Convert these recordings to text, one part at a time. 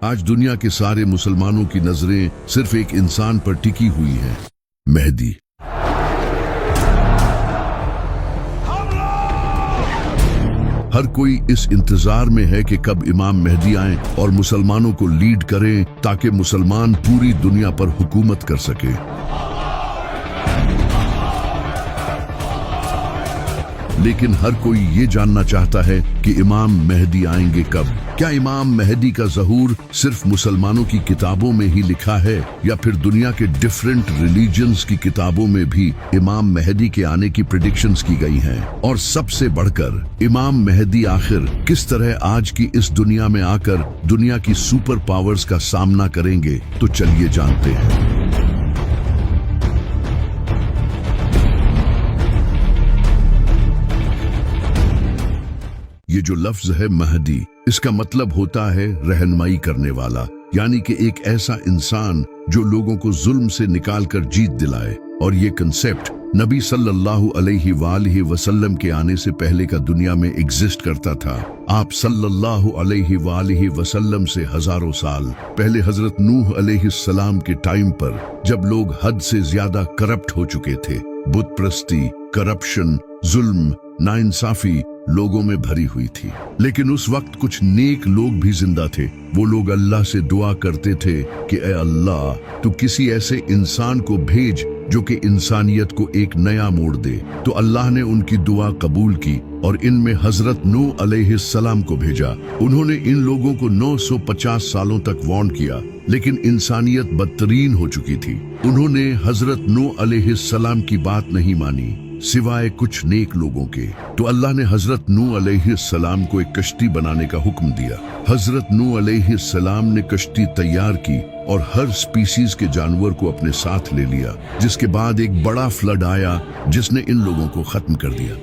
आज दुनिया के सारे मुसलमानों की नजरें सिर्फ एक इंसान पर टिकी हुई हैं, मेहदी। हर कोई इस इंतजार में है कि कब इमाम मेहदी आएं और मुसलमानों को लीड करें ताकि मुसलमान पूरी दुनिया पर हुकूमत कर सके। लेकिन हर कोई ये जानना चाहता है कि इमाम मेहदी आएंगे कब। क्या इमाम मेहदी का ज़हूर सिर्फ मुसलमानों की किताबों में ही लिखा है या फिर दुनिया के डिफरेंट रिलीजन्स की किताबों में भी इमाम मेहदी के आने की प्रेडिक्शंस की गई हैं? और सबसे बढ़कर इमाम मेहदी आखिर किस तरह आज की इस दुनिया में आकर दुनिया की सुपर पावर्स का सामना करेंगे? तो चलिए जानते हैं। ये जो लफ्ज है महदी, इसका मतलब होता है रहनुमाई करने वाला, यानी कि एक ऐसा इंसान जो लोगों को जुल्म से निकालकर जीत दिलाए। और ये कंसेप्ट नबी सल्लल्लाहु अलैहि वसल्लम के आने से पहले का दुनिया में एग्जिस्ट करता था। आप सल्लल्लाहु अलैहि वसल्लम से हजारों साल पहले हजरत नूह अलैहिस्सलाम के टाइम पर, जब लोग हद से ज्यादा करप्ट हो चुके थे, बुत प्रस्ती, करप्शन, जुल्म, नाइंसाफी लोगों में भरी हुई थी। लेकिन उस वक्त कुछ नेक लोग भी जिंदा थे। वो लोग अल्लाह से दुआ करते थे कि ए अल्लाह, तू किसी ऐसे इंसान को भेज जो कि इंसानियत को एक नया मोड़ दे। तो अल्लाह ने उनकी दुआ कबूल की और इनमें हजरत नूह अलैहिस्सलाम को भेजा। उन्होंने इन लोगों को 950 सालों तक वार्न किया, लेकिन इंसानियत बदतरीन हो चुकी थी। उन्होंने हजरत नूह अलैहिस्सलाम की बात नहीं मानी सिवाय कुछ नेक लोगों के। तो अल्लाह ने हजरत नूह अलैहिस्सलाम को एक कश्ती बनाने का हुक्म दिया। हजरत नूह अलैहिस्सलाम ने कश्ती तैयार की और हर स्पीसीज के जानवर को अपने साथ ले लिया, जिसके बाद एक बड़ा फ्लड आया जिसने इन लोगों को खत्म कर दिया।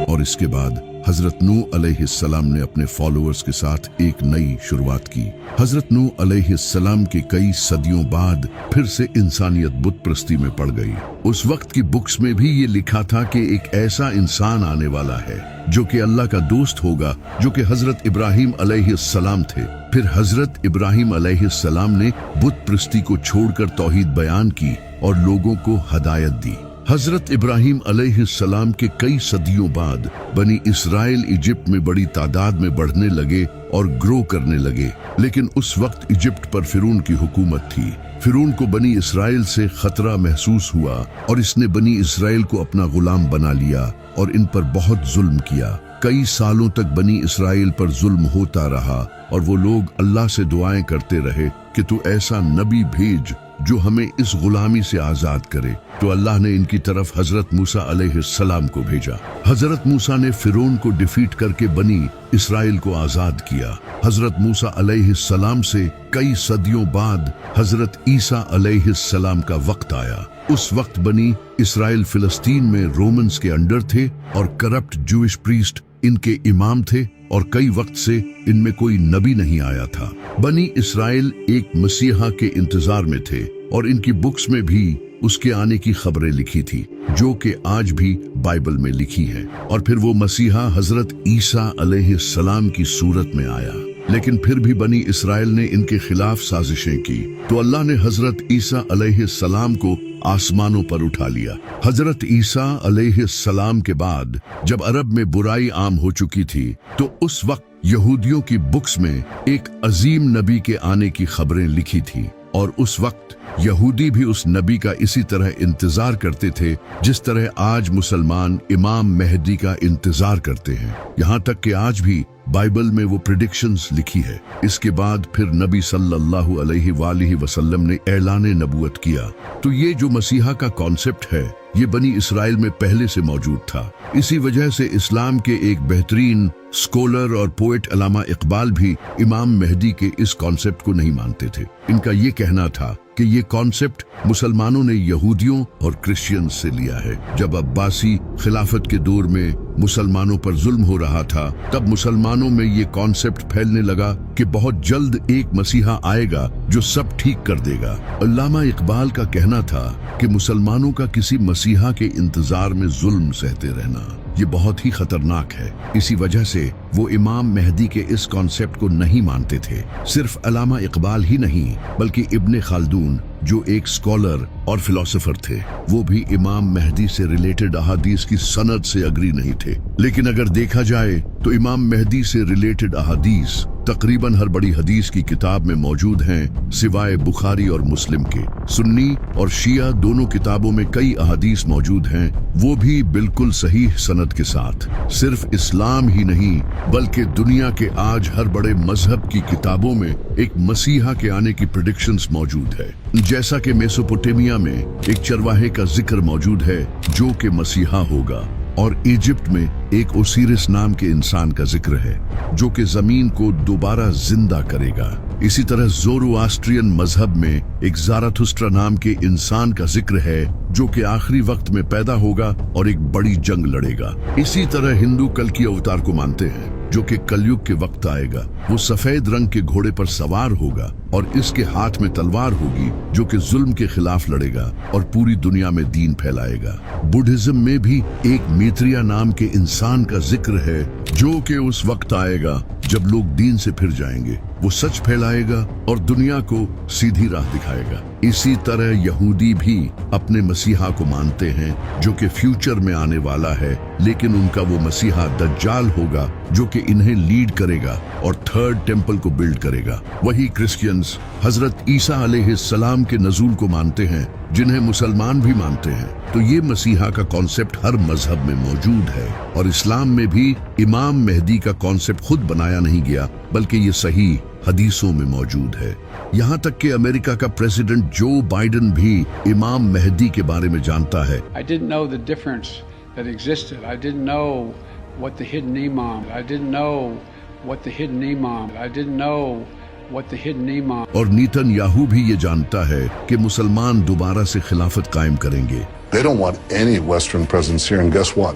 और इसके बाद हजरत नूह अलैहिस्सलाम ने अपने फॉलोअर्स के साथ एक नई शुरुआत की। हजरत नूह अलैहिस्सलाम के कई सदियों बाद फिर से इंसानियत बुत प्रस्ती में पड़ गई। उस वक्त की बुक्स में भी ये लिखा था कि एक ऐसा इंसान आने वाला है जो कि अल्लाह का दोस्त होगा, जो कि हजरत इब्राहिम अलैहिस्सलाम थे। फिर हजरत इब्राहिम अलैहिस्सलाम ने बुत प्रस्ती को छोड़कर तौहीद बयान की और लोगों को हदायत दी। हजरत इब्राहिम अलैहिस्सलाम के कई सदियों बाद बनी इसराइल इजिप्ट में बड़ी तादाद में बढ़ने लगे और ग्रो करने लगे। लेकिन उस वक्त इजिप्ट पर फिरौन की हुकूमत थी। फिरौन को बनी इसराइल से खतरा महसूस हुआ और इसने बनी इसराइल को अपना गुलाम बना लिया और इन पर बहुत जुल्म किया। कई सालों तक बनी इसराइल पर जुल्म होता रहा और वो लोग अल्लाह से दुआएं करते रहे कि तू ऐसा नबी भेज जो हमें इस गुलामी से आजाद करे। तो अल्लाह ने इनकी तरफ हजरत मूसा अलैहिस्सलाम को भेजा। हजरत मूसा ने फिरौन को डिफीट करके बनी इसराइल को आजाद किया। हजरत मूसा अलैहिस्सलाम से कई सदियों बाद हजरत ईसा अलैहिस्सलाम का वक्त आया। उस वक्त बनी इसराइल फिलिस्तीन में रोमन्स के अंडर थे और करप्ट जूइश प्रीस्ट इनके इमाम थे और कई वक्त से इनमें कोई नबी नहीं आया था। बनी इसराइल एक मसीहा के इंतजार में थे और इनकी बुक्स में भी उसके आने की खबरें लिखी थी, जो कि आज भी बाइबल में लिखी है। और फिर वो मसीहा हजरत ईसा अलैहिस्सलाम की सूरत में आया। लेकिन फिर भी बनी इसराइल ने इनके खिलाफ साजिशें की, तो अल्लाह ने हजरत ईसा अलैहिस्सलाम को आसमानों पर उठा लिया। हजरत ईसा अलैहिस्सलाम के बाद जब अरब में बुराई आम हो चुकी थी, तो उस वक्त यहूदियों की बुक्स में एक अजीम नबी के आने की खबरें लिखी थी। और उस वक्त यहूदी भी उस नबी का इसी तरह इंतजार करते थे जिस तरह आज मुसलमान इमाम मेहदी का इंतजार करते हैं। यहाँ तक कि आज भी बाइबल में वो प्रेडिक्शंस लिखी है। इसके बाद फिर नबी सल्लल्लाहु अलैहि वसल्लम ने ऐलान नबूवत किया। तो ये जो मसीहा का कॉन्सेप्ट है, ये बनी इसराइल में पहले से मौजूद था। इसी वजह से इस्लाम के एक बेहतरीन स्कॉलर और पोएट अल्लामा इकबाल भी इमाम मेहदी के इस कॉन्सेप्ट को नहीं मानते थे। इनका ये कहना था कि ये कॉन्सेप्ट मुसलमानों ने यहूदियों और क्रिश्चियंस से लिया है। जब अब्बासी खिलाफत के दौर में मुसलमानों पर जुल्म हो रहा था, तब मुसलमानों में ये कॉन्सेप्ट फैलने लगा कि बहुत जल्द एक मसीहा आएगा जो सब ठीक कर देगा। अल्लामा इकबाल का कहना था कि मुसलमानों का किसी मसीहा के इंतजार में जुल्म सहते रहना ये बहुत ही खतरनाक है। इसी वजह से वो इमाम मेहदी के इस कॉन्सेप्ट को नहीं मानते थे। सिर्फ अल्लामा इकबाल ही नहीं बल्कि इब्ने खालदून जो एक स्कॉलर और फिलोसोफर थे, वो भी इमाम मेहदी से रिलेटेड अहादीस की सनद से अग्री नहीं थे। लेकिन अगर देखा जाए तो इमाम मेहदी से रिलेटेड अहादीस तकरीबन हर बड़ी हदीस की किताब में मौजूद हैं, सिवाय बुखारी और मुस्लिम के। सुन्नी और शिया दोनों किताबों में कई अहादीस मौजूद हैं, वो भी बिल्कुल सही सनद के साथ। सिर्फ इस्लाम ही नहीं बल्कि दुनिया के आज हर बड़े मजहब की किताबों में एक मसीहा के आने की प्रेडिक्शंस मौजूद है। जैसा कि मेसोपोटामिया में एक चरवाहे का जिक्र मौजूद है जो कि मसीहा होगा, और इजिप्ट में एक ओसिरिस नाम के इंसान का जिक्र है जो कि जमीन को दोबारा जिंदा करेगा। इसी तरह ज़ोरोआस्ट्रियन मजहब में एक ज़ाराथुस्ट्रा नाम के इंसान का जिक्र है जो कि आखिरी वक्त में पैदा होगा और एक बड़ी जंग लड़ेगा। इसी तरह हिंदू कल की अवतार को मानते हैं जो कि कलयुग के वक्त आएगा। वो सफेद रंग के घोड़े पर सवार होगा और इसके हाथ में तलवार होगी जो कि जुल्म के खिलाफ लड़ेगा और पूरी दुनिया में दीन फैलाएगा। बुद्धिज्म में भी एक मैत्रेय नाम के इंसान का जिक्र है जो कि उस वक्त आएगा जब लोग दीन से फिर जाएंगे। वो सच फैलाएगा और दुनिया को सीधी राह दिखाएगा। इसी तरह यहूदी भी अपने मसीहा को मानते हैं जो कि फ्यूचर में आने वाला है, लेकिन उनका वो मसीहा दज्जाल होगा जो कि इन्हें लीड करेगा और थर्ड टेम्पल को बिल्ड करेगा। वही क्रिश्चियंस हजरत ईसा अलैहिस्सलाम के नज़ूल को मानते हैं जिन्हें मुसलमान भी मानते हैं। तो ये मसीहा का कॉन्सेप्ट हर मजहब में मौजूद है और इस्लाम में भी इमाम मेहदी का कॉन्सेप्ट खुद बनाया नहीं गया बल्कि ये सही हदीसों में मौजूद है। यहाँ तक कि अमेरिका का प्रेसिडेंट जो बाइडेन भी इमाम मेहदी के बारे में जानता है। I didn't know the difference that existed. I didn't know what the hidden imam. I didn't know what the hidden imam. I didn't know what the hidden imam. और Netanyahu भी ये जानता है कि मुसलमान दोबारा से खिलाफत कायम करेंगे। They don't want any Western presence here, and guess what?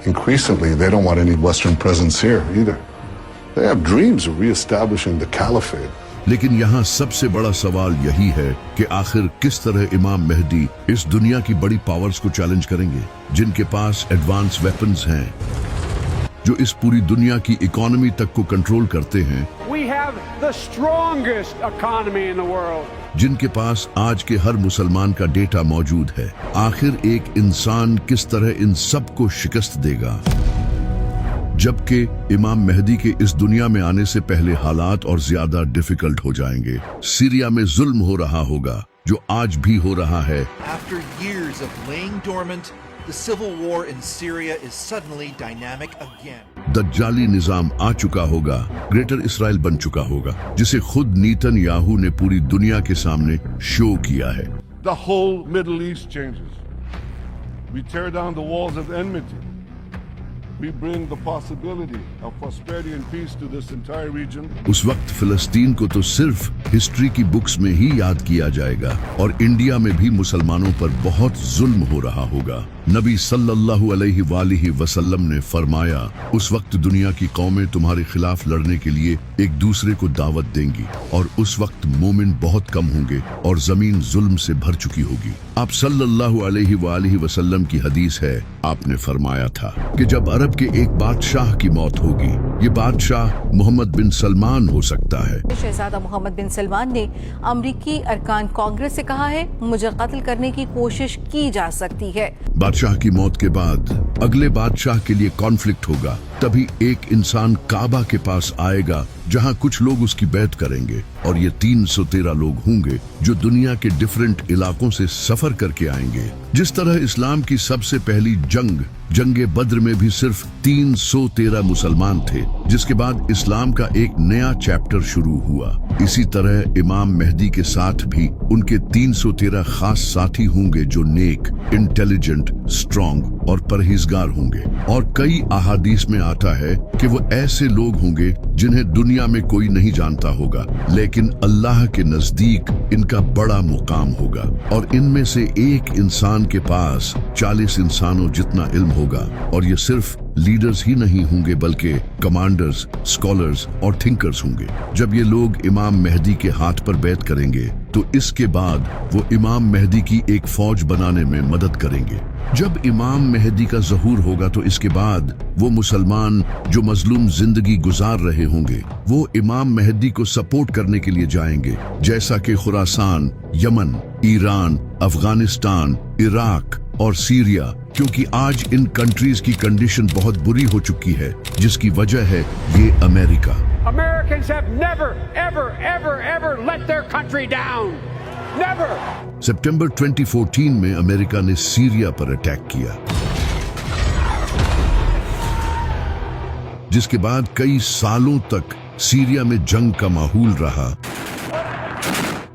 Increasingly, they don't want any Western presence here either. They have dreams of reestablishing the caliphate. लेकिन यहाँ सबसे बड़ा सवाल यही है कि आखिर किस तरह इमाम मेहदी इस दुनिया की बड़ी पावर्स को चैलेंज करेंगे जिनके पास एडवांस वेपन्स हैं, जो इस पूरी दुनिया की इकोनॉमी तक को कंट्रोल करते हैं। We have the strongest economy in the world. जिनके पास आज के हर मुसलमान का डेटा मौजूद है। आखिर एक इंसान किस तरह इन सब को शिकस्त देगा, जबकि इमाम मेहदी के इस दुनिया में आने से पहले हालात और ज्यादा डिफिकल्ट हो जाएंगे। सीरिया में जुल्म हो रहा होगा जो आज भी हो रहा है। After years of laying dormant, the civil war in Syria is suddenly dynamic again. दज्जाली निजाम आ चुका होगा, ग्रेटर इसराइल बन चुका होगा, जिसे खुद नेतन्याहू ने पूरी दुनिया के सामने शो किया है। The whole Middle East changes. We tear down the walls of enmity. We bring the possibility of prosperity and peace to this entire region. उस वक्त फिलिस्तीन को तो सिर्फ हिस्ट्री की बुक्स में ही याद किया जाएगा और इंडिया में भी मुसलमानों पर बहुत जुल्म हो रहा होगा। नबी सल्लल्लाहु अलैहि वसल्लम ने फरमाया, उस वक्त दुनिया की कौमें तुम्हारे खिलाफ लड़ने के लिए एक दूसरे को दावत देंगी और उस वक्त मोमिन बहुत कम होंगे और जमीन जुल्म से भर चुकी होगी। आप सल्लल्लाहु अलैहि वसल्लम की हदीस है, आपने फरमाया था कि जब अरब के एक बादशाह की मौत होगी, ये बादशाह मोहम्मद बिन सलमान हो सकता है। शहजादा मोहम्मद बिन सलमान ने अमरीकी अरकान कांग्रेस से कहा है, मुझे कत्ल करने की कोशिश की जा सकती है। बादशाह की मौत के बाद अगले बादशाह के लिए कॉन्फ्लिक्ट होगा, तभी एक इंसान काबा के पास आएगा जहां कुछ लोग उसकी बैत करेंगे और ये 313 लोग होंगे जो दुनिया के डिफरेंट इलाकों से सफर करके आएंगे। जिस तरह इस्लाम की सबसे पहली जंगे बद्र में भी सिर्फ 313 मुसलमान थे, जिसके बाद इस्लाम का एक नया चैप्टर शुरू हुआ। इसी तरह इमाम मेहदी के साथ भी उनके 313 खास साथी होंगे जो नेक, इंटेलिजेंट, स्ट्रॉन्ग और परहेजगार होंगे। और कई अहादीस में आता है कि वो ऐसे लोग होंगे जिन्हें दुनिया में कोई नहीं जानता होगा, लेकिन अल्लाह के नजदीक इनका बड़ा मुकाम होगा और इनमें से एक इंसान के पास 40 इंसानों जितना इल्म होगा। और ये सिर्फ लीडर्स ही नहीं होंगे बल्कि कमांडर्स, स्कॉलर्स और थिंकर्स होंगे। जब ये लोग इमाम मेहदी के हाथ पर बैत करेंगे तो इसके बाद वो इमाम मेहदी की एक फौज बनाने में मदद करेंगे। जब इमाम मेहदी का ज़हूर होगा तो इसके बाद वो मुसलमान जो मजलूम जिंदगी गुजार रहे होंगे वो इमाम मेहदी को सपोर्ट करने के लिए जाएंगे, जैसा कि Khorasan, Yemen, Iran, Afghanistan, Iraq और सीरिया, क्योंकि आज इन कंट्रीज की कंडीशन बहुत बुरी हो चुकी है, जिसकी वजह है ये America. Americans have never, ever, ever, ever let their country down. Never. सितंबर 2014 में अमेरिका ने सीरिया पर अटैक किया, जिसके बाद कई सालों तक सीरिया में जंग का माहौल रहा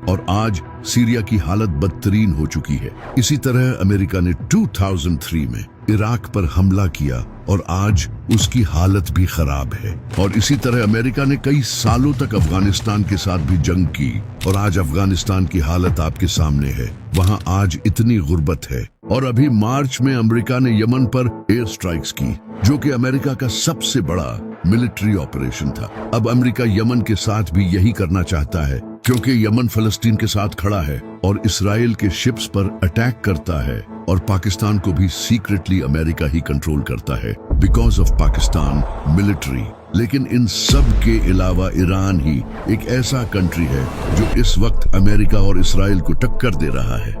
और आज सीरिया की हालत बदतरीन हो चुकी है। इसी तरह अमेरिका ने 2003 में इराक पर हमला किया और आज उसकी हालत भी खराब है। और इसी तरह अमेरिका ने कई सालों तक अफगानिस्तान के साथ भी जंग की और आज अफगानिस्तान की हालत आपके सामने है। वहां आज इतनी गुर्बत है। और अभी मार्च में अमेरिका ने यमन पर एयर स्ट्राइक्स की, जो कि अमेरिका का सबसे बड़ा मिलिट्री ऑपरेशन था। अब अमेरिका यमन के साथ भी यही करना चाहता है, क्योंकि यमन फलस्तीन के साथ खड़ा है और इसराइल के शिप्स पर अटैक करता है और पाकिस्तान को भी सीक्रेटली अमेरिका ही कंट्रोल करता है बिकॉज ऑफ पाकिस्तान मिलिट्री। लेकिन इन सब के अलावा ईरान ही एक ऐसा कंट्री है जो इस वक्त अमेरिका और इसराइल को टक्कर दे रहा है।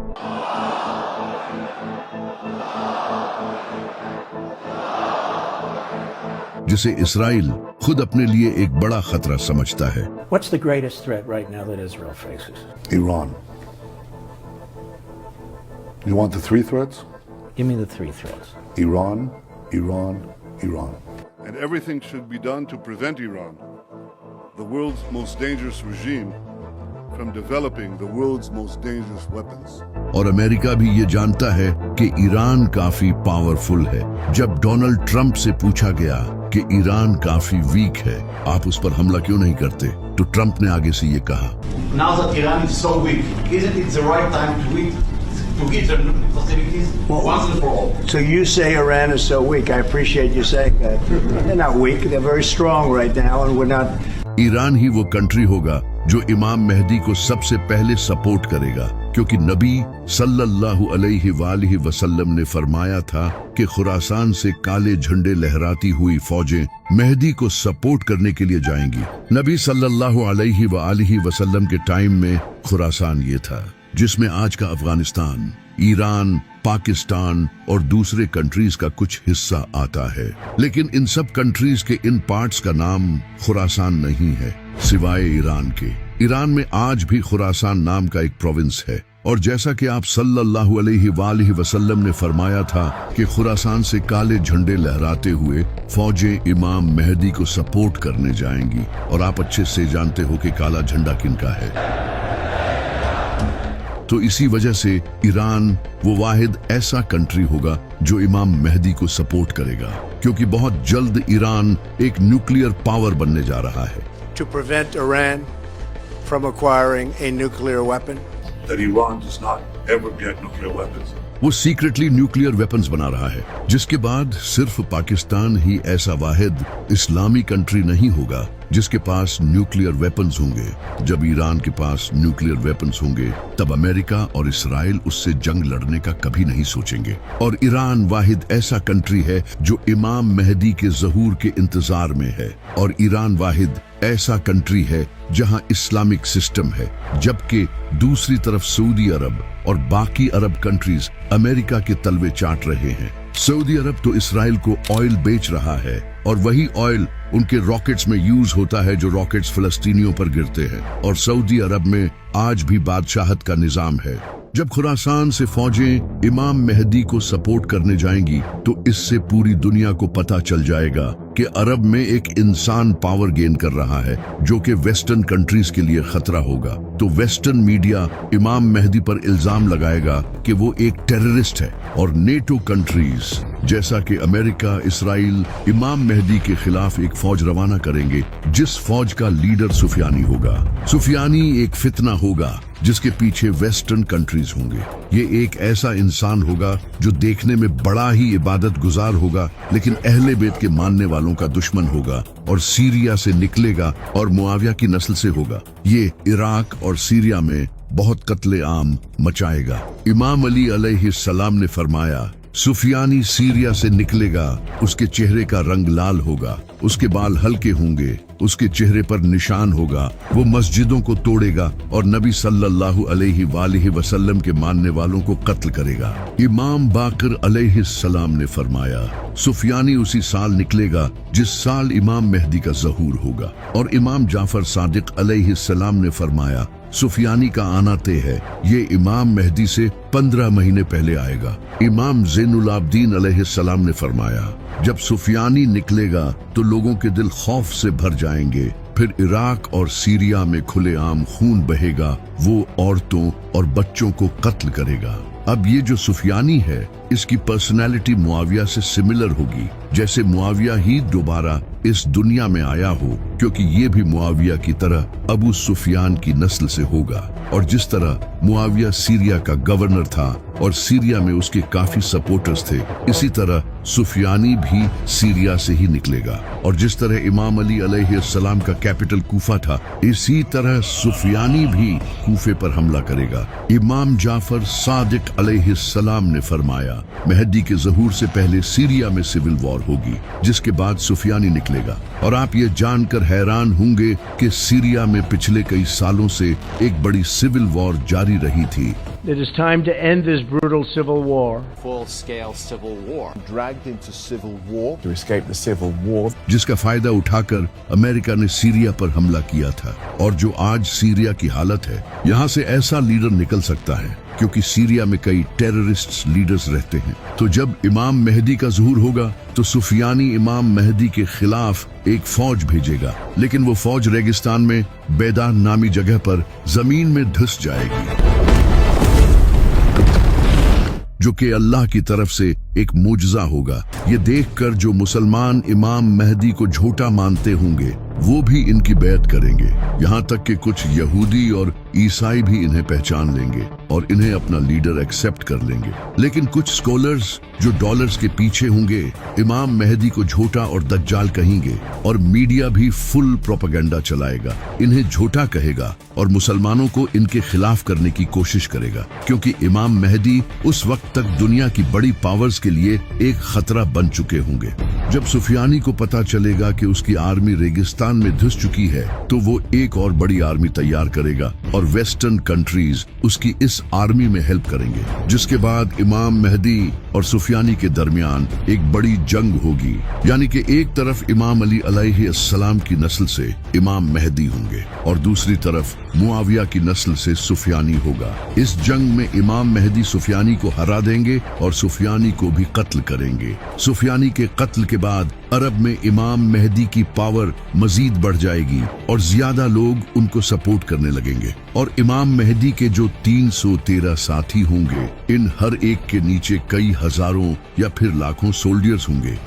जिसे इसराइल खुद अपने लिए एक बड़ा खतरा समझता है। What's the greatest threat right now that Israel faces? Iran. You want the three threats? Give me the three threats. Iran, Iran, Iran. And everything should be done to prevent Iran, the world's most dangerous regime, from developing the world's most dangerous weapons. और America भी ये जानता है कि Iran काफी powerful है। जब Donald Trump से पूछा गया कि ईरान काफी वीक है, आप उस पर हमला क्यों नहीं करते, तो ट्रंप ने आगे से ये कहा, Now that Iran is so weak, isn't it the right time to hit their nuclear facilities once and for all? So you say Iran is so weak. I appreciate you saying that. They're not weak. They're very strong right now, and we're not. Iran ही वो country होगा जो इमाम मेहदी को सबसे पहले support करेगा, क्योंकि नबी सल्लल्लाहु अलैहि वसल्लम ने फरमाया था कि खुरासान से काले झंडे लहराती हुई फौजें मेहदी को सपोर्ट करने के लिए जाएंगी। नबी सल्लल्लाहु अलैहि वसल्लम के टाइम में खुरासान ये था, जिसमें आज का अफगानिस्तान, ईरान, पाकिस्तान और दूसरे कंट्रीज का कुछ हिस्सा आता है। लेकिन इन सब कंट्रीज के इन पार्ट्स का नाम खुरासान नहीं है, सिवाय ईरान के। ईरान में आज भी खुरासान नाम का एक प्रोविंस है, और जैसा कि आप सल्लल्लाहु अलैहि वसल्लम ने फरमाया था कि खुरासान से काले झंडे लहराते हुए फौजें इमाम मेहदी को सपोर्ट करने जाएंगी। और आप अच्छे से जानते हो कि काला झंडा किनका है। तो इसी वजह से ईरान वो वाहिद ऐसा कंट्री होगा जो इमाम मेहदी को सपोर्ट करेगा, क्योंकि बहुत जल्द ईरान एक न्यूक्लियर पावर बनने जा रहा है। To prevent Iran from acquiring a nuclear weapon. That Iran does not ever get nuclear weapons. वो सीक्रेटली न्यूक्लियर वेपन्स बना रहा है, जिसके बाद सिर्फ पाकिस्तान ही ऐसा वाहिद इस्लामी कंट्री नहीं होगा जिसके पास न्यूक्लियर वेपन्स होंगे। जब ईरान के पास न्यूक्लियर वेपन्स होंगे, तब अमेरिका और इसराइल उससे जंग लड़ने का कभी नहीं सोचेंगे। और ईरान वाहिद ऐसा कंट्री है जो इमाम मेहदी के ज़हूर के इंतजार में है। और ईरान वाहिद ऐसा कंट्री है जहां इस्लामिक सिस्टम है, जबकि दूसरी तरफ सऊदी अरब और बाकी अरब कंट्रीज अमेरिका के तलवे चाट रहे हैं। सऊदी अरब तो इसराइल को ऑयल बेच रहा है, और वही ऑयल उनके रॉकेट्स में यूज होता है जो रॉकेट्स फलस्तीनियों पर गिरते हैं। और सऊदी अरब में आज भी बादशाहत का निजाम है। जब खुरासान से फौजें इमाम मेहदी को सपोर्ट करने जाएंगी, तो इससे पूरी दुनिया को पता चल जाएगा कि अरब में एक इंसान पावर गेन कर रहा है, जो कि वेस्टर्न कंट्रीज के लिए खतरा होगा। तो वेस्टर्न मीडिया इमाम मेहदी पर इल्जाम लगाएगा कि वो एक टेररिस्ट है। और नेटो कंट्रीज जैसा कि अमेरिका, इसराइल इमाम मेहदी के खिलाफ एक फौज रवाना करेंगे, जिस फौज का लीडर सुफियानी होगा। सुफियानी एक फितना होगा जिसके पीछे वेस्टर्न कंट्रीज होंगे। ये एक ऐसा इंसान होगा जो देखने में बड़ा ही इबादत गुजार होगा, लेकिन अहले बैत के मानने वालों का दुश्मन होगा, और सीरिया से निकलेगा और मुआविया की नस्ल से होगा। ये इराक और सीरिया में बहुत कत्ले आम मचाएगा। इमाम अली अलैहिस्सलाम ने फरमाया सुफियानी सीरिया से निकलेगा, उसके चेहरे का रंग लाल होगा, उसके बाल हल्के होंगे, उसके चेहरे पर निशान होगा, वो मस्जिदों को तोड़ेगा और नबी सल्लल्लाहु अलैहि वसल्लम के मानने वालों को कत्ल करेगा। इमाम बाकर अलैहिस्सलाम ने फरमाया, सुफियानी उसी साल निकलेगा जिस साल इमाम मेहदी का ज़हूर होगा। और इमाम जाफर सादिक अलैहिस्सलाम ने फरमाया, सुफियानी का आना तय है, ये इमाम मेहदी से 15 महीने पहले आएगा। इमाम ज़ैनुल आबदीन अलैहिस्सलाम ने फरमाया, जब सुफियानी निकलेगा तो लोगों के दिल खौफ से भर जाएंगे, फिर इराक और सीरिया में खुलेआम खून बहेगा, वो औरतों और बच्चों को कत्ल करेगा। अब ये जो सुफियानी है, इसकी पर्सनैलिटी मुआविया से सिमिलर होगी, जैसे मुआविया ही दोबारा इस दुनिया में आया हो, क्योंकि ये भी मुआविया की तरह अबू सुफियान की नस्ल से होगा। और जिस तरह मुआविया सीरिया का गवर्नर था और सीरिया में उसके काफी सपोर्टर्स थे, इसी तरह सुफियानी भी सीरिया से ही निकलेगा। और जिस तरह इमाम अली अलैहिस्सलाम का कैपिटल कूफा था, इसी तरह सुफियानी भी कूफे पर हमला करेगा। इमाम जाफर सादिक अलैहिस्सलाम ने फरमाया, मेहदी के ज़हूर से पहले सीरिया में सिविल वॉर होगी, जिसके बाद सुफियानी निकलेगा। और आप ये जानकर हैरान होंगे कि सीरिया में पिछले कई सालों से एक बड़ी सिविल वॉर जारी रही थी। It is time to end this brutal civil war. Full-scale civil war. Dragged into civil war to escape the civil war. जिसका फायदा उठाकर अमेरिका ने सीरिया पर हमला किया था। और जो आज सीरिया की हालत है, यहाँ से ऐसा लीडर निकल सकता है, क्योंकि सीरिया में कई टेररिस्ट लीडर्स रहते हैं। तो जब इमाम मेहदी का ज़हूर होगा तो सुफियानी इमाम मेहदी के खिलाफ एक फौज भेजेगा, लेकिन वो फौज रेगिस्तान में बेदान नामी जगह पर जमीन में धंस जाएगी, जो कि अल्लाह की तरफ से एक मुजज़ा होगा। ये देखकर जो मुसलमान इमाम मेहदी को झूठा मानते होंगे, वो भी इनकी बैत करेंगे। यहाँ तक कि कुछ यहूदी और ईसाई भी इन्हें पहचान लेंगे और इन्हें अपना लीडर एक्सेप्ट कर लेंगे। लेकिन कुछ स्कॉलर्स जो डॉलर्स के पीछे होंगे, इमाम मेहदी को झूठा और दज्जाल कहेंगे, और मीडिया भी फुल प्रोपेगेंडा चलाएगा, इन्हें झूठा कहेगा और मुसलमानों को इनके खिलाफ करने की कोशिश करेगा, क्योंकि इमाम मेहदी उस वक्त तक दुनिया की बड़ी पावर्स के लिए एक खतरा बन चुके होंगे। जब सुफियानी को पता चलेगा कि उसकी आर्मी रेगिस्तान में धंस चुकी है, तो वो एक और बड़ी आर्मी तैयार करेगा और वेस्टर्न कंट्रीज उसकी इस आर्मी में हेल्प करेंगे, जिसके बाद इमाम मेहदी और सुफियानी के दरमियान एक बड़ी जंग होगी। यानी कि एक तरफ इमाम अली अलैहिस्सलाम की नस्ल से इमाम मेहदी होंगे और दूसरी तरफ मुआविया की नस्ल से सुफियानी होगा। इस जंग में इमाम मेहदी सुफियानी को हरा देंगे और सुफियानी को भी कत्ल करेंगे। सुफियानी के कत्ल के बाद अरब में इमाम मेहदी की पावर मजीद बढ़ जाएगी और ज्यादा लोग उनको सपोर्ट करने लगेंगे। और इमाम मेहदी के जो 313 साथी होंगे, इन हर एक के नीचे कई हजारों या फिर लाखों सोल्जर्स होंगे।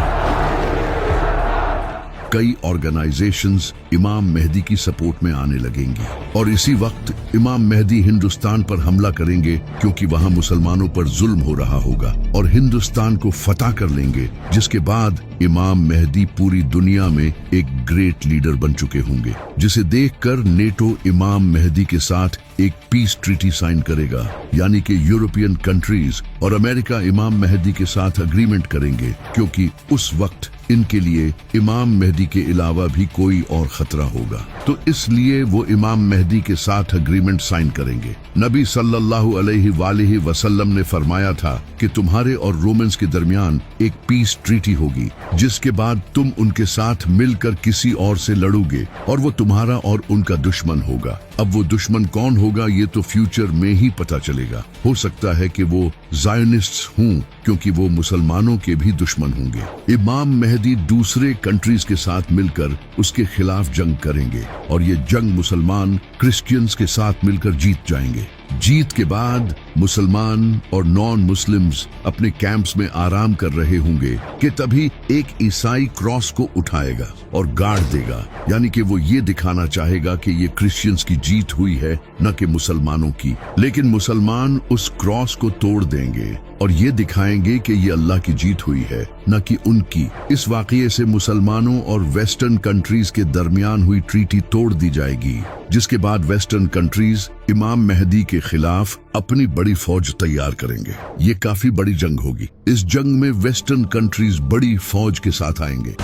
कई ऑर्गेनाइजेशंस इमाम मेहदी की सपोर्ट में आने लगेंगी और इसी वक्त इमाम मेहदी हिंदुस्तान पर हमला करेंगे, क्योंकि वहां मुसलमानों पर जुल्म हो रहा होगा, और हिंदुस्तान को फतह कर लेंगे, जिसके बाद इमाम मेहदी पूरी दुनिया में एक ग्रेट लीडर बन चुके होंगे, जिसे देखकर नेटो इमाम मेहदी के साथ एक पीस ट्रीटी साइन करेगा। यानी कि यूरोपियन कंट्रीज और अमेरिका इमाम मेहदी के साथ अग्रीमेंट करेंगे, क्योंकि उस वक्त इनके लिए इमाम मेहदी के अलावा भी कोई और खतरा होगा। तो इसलिए वो इमाम मेहदी के साथ अग्रीमेंट साइन करेंगे। नबी सल्लल्लाहु अलैहि वसल्लम ने फरमाया था कि तुम्हारे और रोमन्स के दरमियान एक पीस ट्रीटी होगी, जिसके बाद तुम उनके साथ मिलकर किसी और से लड़ोगे और वो तुम्हारा और उनका दुश्मन होगा। अब वो दुश्मन कौन होगा, ये तो फ्यूचर में ही पता चलेगा। हो सकता है कि वो ज़ायोनिस्ट्स हों, क्योंकि वो मुसलमानों के भी दुश्मन होंगे। इमाम मेहदी दूसरे कंट्रीज के साथ मिलकर उसके खिलाफ जंग करेंगे और ये जंग मुसलमान क्रिश्चियंस के साथ मिलकर जीत जाएंगे। जीत के बाद मुसलमान और नॉन मुस्लिम्स अपने कैंप्स में आराम कर रहे होंगे कि तभी एक ईसाई क्रॉस को उठाएगा और गाड़ देगा। यानी कि वो ये दिखाना चाहेगा कि ये क्रिश्चियंस की जीत हुई है, न कि मुसलमानों की। लेकिन मुसलमान उस क्रॉस को तोड़ देंगे और ये दिखाएंगे कि ये अल्लाह की जीत हुई है। न कि उनकी। इस वाक़ये से मुसलमानों और वेस्टर्न कंट्रीज के दरमियान हुई ट्रीटी तोड़ दी जाएगी, जिसके बाद वेस्टर्न कंट्रीज इमाम मेहदी के खिलाफ अपनी बड़ी फौज तैयार करेंगे। ये काफी बड़ी जंग होगी। इस जंग में वेस्टर्न कंट्रीज बड़ी फौज के साथ आएंगे।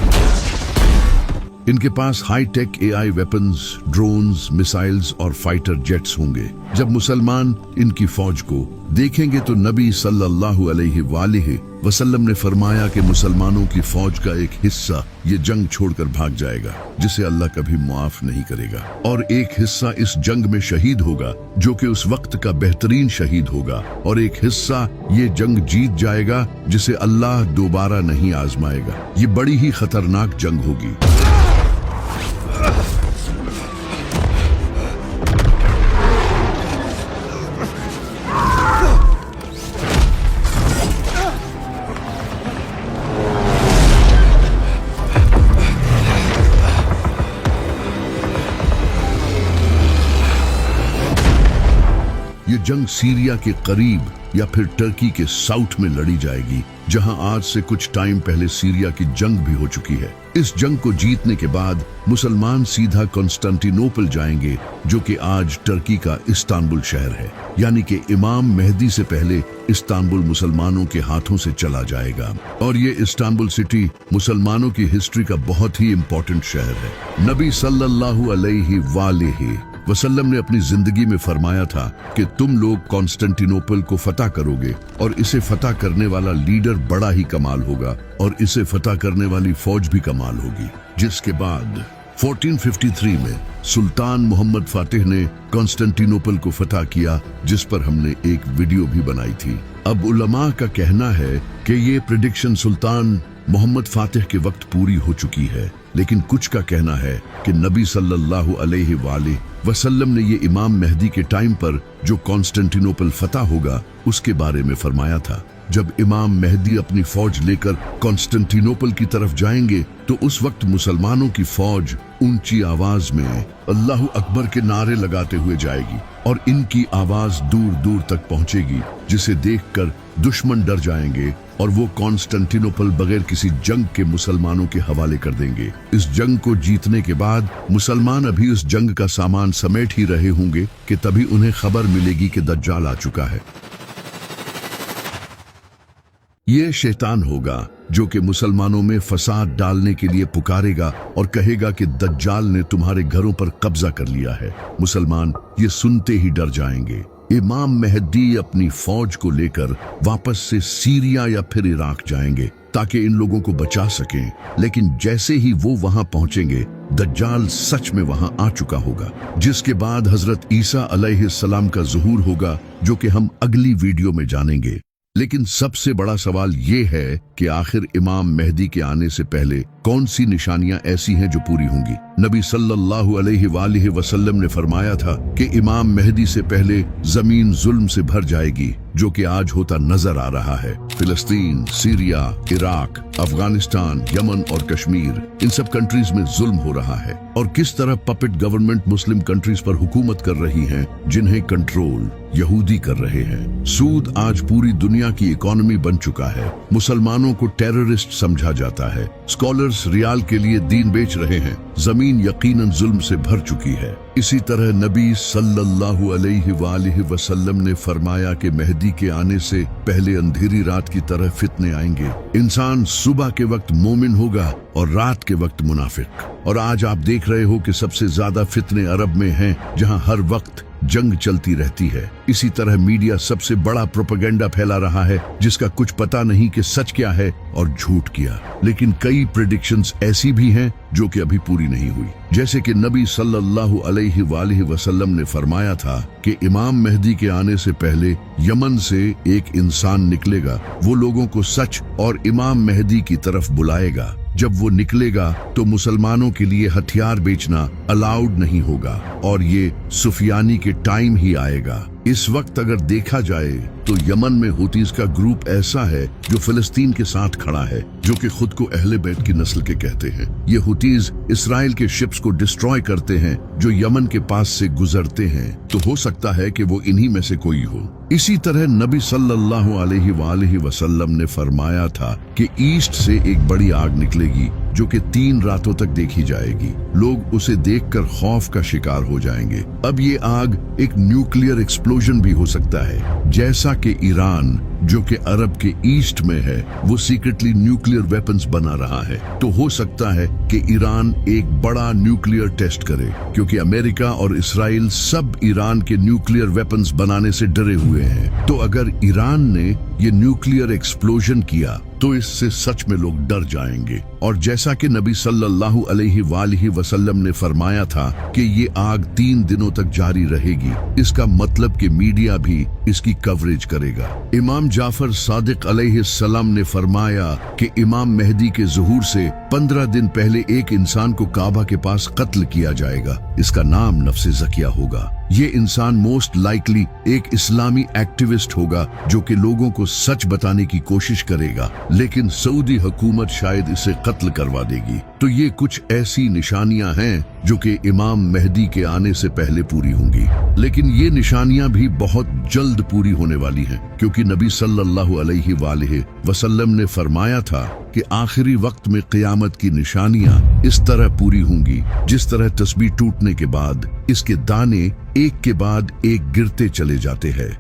इनके पास high tech AI weapons, drones, missiles और फाइटर जेट्स होंगे। जब मुसलमान इनकी फौज को देखेंगे तो नबी सल्लल्लाहु अलैहि वसल्लम ने फरमाया कि मुसलमानों की फौज का एक हिस्सा ये जंग छोड़कर भाग जाएगा, जिसे अल्लाह कभी माफ नहीं करेगा, और एक हिस्सा इस जंग में शहीद होगा जो कि उस वक्त का बेहतरीन शहीद होगा, और एक हिस्सा ये जंग जीत जाएगा जिसे अल्लाह दोबारा नहीं आजमाएगा। ये बड़ी ही खतरनाक जंग होगी। ये जंग सीरिया के करीब या फिर टर्की के साउथ में लड़ी जाएगी, जहां आज से कुछ टाइम पहले सीरिया की जंग भी हो चुकी है। इस जंग को जीतने के बाद मुसलमान सीधा कॉन्स्टेंटिनोपल जाएंगे, जो कि आज टर्की का इस्तांबुल शहर है। यानी कि इमाम मेहदी से पहले इस्तांबुल मुसलमानों के हाथों से चला जाएगा, और ये इस्तांबुल सिटी मुसलमानों की हिस्ट्री का बहुत ही इम्पोर्टेंट शहर है। नबी सल्लल्लाहु अलैहि वसल्लम ने अपनी जिंदगी में फरमाया था कि तुम लोग कॉन्स्टेंटिनोपल को फतह करोगे, और इसे फतह करने वाला लीडर बड़ा ही कमाल होगा, और इसे फतह करने वाली फौज भी कमाल होगी। जिसके बाद 1453 में सुल्तान मोहम्मद फातिह ने कॉन्स्टेंटिनोपल को फतह किया, जिस पर हमने एक वीडियो भी बनाई थी। अब उलमा का कहना है कि ये प्रेडिक्शन सुल्तान मोहम्मद फातिह के वक्त पूरी हो चुकी है, लेकिन कुछ का कहना है कि नबी सल्लल्लाहु अलैहि वसल्लम ने ये इमाम मेहदी के टाइम पर जो कॉन्स्टेंटिनोपल फतह होगा उसके बारे में फरमाया था। जब इमाम मेहदी अपनी फौज लेकर कॉन्स्टेंटिनोपल की तरफ जाएंगे तो उस वक्त मुसलमानों की फौज ऊंची आवाज में अल्लाहु अकबर के नारे लगाते हुए जाएगी, और इनकी आवाज दूर दूर तक पहुंचेगी, जिसे देखकर दुश्मन डर जाएंगे और वो कॉन्स्टेंटिनोपल बगैर किसी जंग के मुसलमानों के हवाले कर देंगे। इस जंग को जीतने के बाद मुसलमान अभी उस जंग का सामान समेट ही रहे होंगे कि तभी उन्हें खबर मिलेगी कि दज्जाल आ चुका है। ये शैतान होगा जो कि मुसलमानों में फसाद डालने के लिए पुकारेगा और कहेगा कि दज्जाल ने तुम्हारे घरों पर कब्जा कर लिया है। मुसलमान ये सुनते ही डर जाएंगे। इमाम मेहदी अपनी फौज को लेकर वापस से सीरिया या फिर इराक जाएंगे ताकि इन लोगों को बचा सकें, लेकिन जैसे ही वो वहां पहुंचेंगे दज्जाल सच में वहां आ चुका होगा, जिसके बाद हजरत ईसा अलैहिस्सलाम का ज़ुहूर होगा, जो कि हम अगली वीडियो में जानेंगे। लेकिन सबसे बड़ा सवाल ये है कि आखिर इमाम मेहदी के आने से पहले कौन सी निशानियां ऐसी हैं जो पूरी होंगी। नबी सल्लल्लाहु अलैहि वसल्लम ने फरमाया था कि इमाम मेहदी से पहले जमीन जुल्म से भर जाएगी, जो कि आज होता नजर आ रहा है। फिलिस्तीन, सीरिया, इराक, अफगानिस्तान, यमन और कश्मीर, इन सब कंट्रीज में जुल्म हो रहा है, और किस तरह पपेट गवर्नमेंट मुस्लिम कंट्रीज पर हुकूमत कर रही हैं, जिन्हें कंट्रोल यहूदी कर रहे हैं। सूद आज पूरी दुनिया की इकोनॉमी बन चुका है। मुसलमानों को टेररिस्ट समझा जाता है। स्कॉलर्स रियाल के लिए दीन बेच रहे हैं। जमीन यकीनन जुल्म से भर चुकी है। इसी तरह नबी सल्लल्लाहु अलैहि वसल्लम ने फरमाया कि मेहदी के आने से पहले अंधेरी रात की तरह फितने आएंगे। इंसान सुबह के वक्त मोमिन होगा और रात के वक्त मुनाफिक। और आज आप देख रहे हो कि सबसे ज्यादा फितने अरब में हैं, जहां हर वक्त जंग चलती रहती है। इसी तरह मीडिया सबसे बड़ा प्रोपेगेंडा फैला रहा है, जिसका कुछ पता नहीं कि सच क्या है और झूठ क्या। लेकिन कई प्रेडिक्शंस ऐसी भी हैं जो कि अभी पूरी नहीं हुई, जैसे कि नबी सल्लल्लाहु अलैहि वसल्लम ने फरमाया था कि इमाम मेहदी के आने से पहले यमन से एक इंसान निकलेगा। वो लोगों को सच और इमाम मेहदी की तरफ बुलाएगा। जब वो निकलेगा तो मुसलमानों के लिए हथियार बेचना अलाउड नहीं होगा, और ये सुफियानी के टाइम ही आएगा। इस वक्त अगर देखा जाए तो यमन में हुतीज का ग्रुप ऐसा है जो फिलिस्तीन के साथ खड़ा है, जो जो कि खुद को अहले बैत की नस्ल के कहते हैं। ये हुतीज इसराइल के शिप्स को डिस्ट्रॉय करते हैं जो यमन के पास से गुजरते हैं, तो हो सकता है कि वो इन्हीं में से कोई हो। इसी तरह नबी सल्लल्लाहु अलैहि वसल्लम ने फरमाया था कि ईस्ट से एक बड़ी आग निकलेगी जो कि 3 रातों तक देखी जाएगी। लोग उसे देखकर खौफ का शिकार हो जाएंगे। अब ये आग एक न्यूक्लियर एक्सप्लोजन भी हो सकता है, जैसा कि ईरान जो कि अरब के ईस्ट में है वो सीक्रेटली न्यूक्लियर वेपन्स बना रहा है। तो हो सकता है कि ईरान एक बड़ा न्यूक्लियर टेस्ट करे, क्योंकि अमेरिका और इसराइल सब ईरान के न्यूक्लियर वेपन्स बनाने से डरे हुए हैं। तो अगर ईरान ने ये न्यूक्लियर एक्सप्लोजन किया तो इससे सच में लोग डर जाएंगे। और जैसा कि नबी सल्लल्लाहु अलैहि वसल्लम ने फरमाया था कि ये आग 3 दिनों तक जारी रहेगी, इसका मतलब कि मीडिया भी इसकी कवरेज करेगा। इमाम जाफर सादिक अलैहिस्सलाम ने फरमाया कि इमाम मेहदी के ज़ुहूर से 15 दिन पहले एक इंसान को काबा के पास कत्ल किया जाएगा। इसका नाम नफ्से ज़किया होगा। ये इंसान मोस्ट लाइकली एक इस्लामी एक्टिविस्ट होगा जो कि लोगों को सच बताने की कोशिश करेगा, लेकिन सऊदी हुकूमत शायद इसे कत्ल करवा देगी। तो ये कुछ ऐसी निशानियां हैं जो कि इमाम मेहदी के आने से पहले पूरी होंगी। लेकिन ये निशानियां भी बहुत जल्द पूरी होने वाली हैं, क्योंकि नबी सल्लल्लाहु अलैहि वसल्लम ने फरमाया था कि आखिरी वक्त में क़यामत की निशानियां इस तरह पूरी होंगी जिस तरह तस्बीह टूटने के बाद इसके दाने एक के बाद एक गिरते चले जाते हैं।